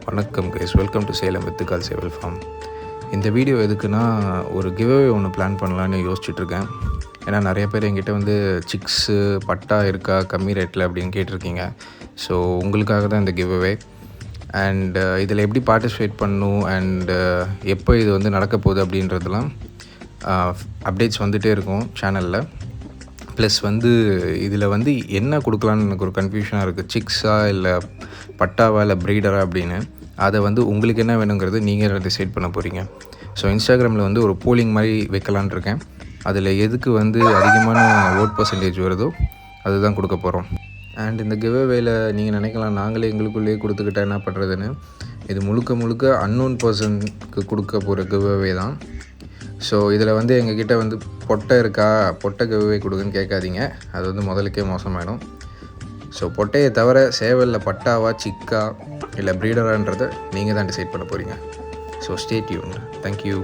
வணக்கம் guys, welcome to Salem வித்துக்கால் சேவல் form. இந்த வீடியோ எதுக்குன்னா, ஒரு கிவ்அவே ஒன்று பிளான் பண்ணலான்னு யோசிச்சுட்ருக்கேன். ஏன்னா நிறைய பேர் என்கிட்ட வந்து சிக்ஸு பட்டா இருக்கா கம்மி ரேட்டில் அப்படின்னு கேட்டிருக்கீங்க. ஸோ உங்களுக்காக தான் இந்த கிவ்அவே. அண்ட் இதில் எப்படி பார்ட்டிசிபேட் பண்ணணும் அண்டு எப்போ இது வந்து நடக்க போகுது அப்படின்றதுலாம் அப்டேட்ஸ் வந்துகிட்டே இருக்கும் சேனலில். ப்ளஸ் வந்து இதில் வந்து என்ன கொடுக்கலான்னு எனக்கு ஒரு கன்ஃபியூஷனாக இருக்குது. சிக்ஸா இல்லை பட்டாவா இல்லை ப்ரீடரா அப்படின்னு. அதை வந்து உங்களுக்கு என்ன வேணுங்கிறது நீங்கள் டிசைட் பண்ண போகிறீங்க. ஸோ இன்ஸ்டாகிராமில் வந்து ஒரு போலிங் மாதிரி வைக்கலான் இருக்கேன். அதில் எதுக்கு வந்து அதிகமான ஓட் பர்சன்டேஜ் வருதோ அதுதான் கொடுக்க போகிறோம். அண்ட் இந்த கிவ்அவேல நீங்கள் நினைக்கலாம், நாங்களே எங்களுக்குள்ளேயே கொடுத்துக்கிட்டா என்ன பண்ணுறதுன்னு. இது முழுக்க அன்னோன் பர்சனுக்கு கொடுக்க போகிற கிவ்அவே தான். ஸோ இதில் வந்து எங்ககிட்ட வந்து பொட்டை இருக்கா, பொட்டை கிவ்அவே கொடுக்குன்னு கேட்காதீங்க. அது வந்து முதலுக்கே மோசமாயிடும். ஸோ பொட்டையை தவிர சேவலில் பட்டாவா சிக்கா இல்லை ப்ரீடரான்றதை நீங்கள் தான் டிசைட் பண்ண போகிறீங்க. So stay tuned. தேங்க்யூ.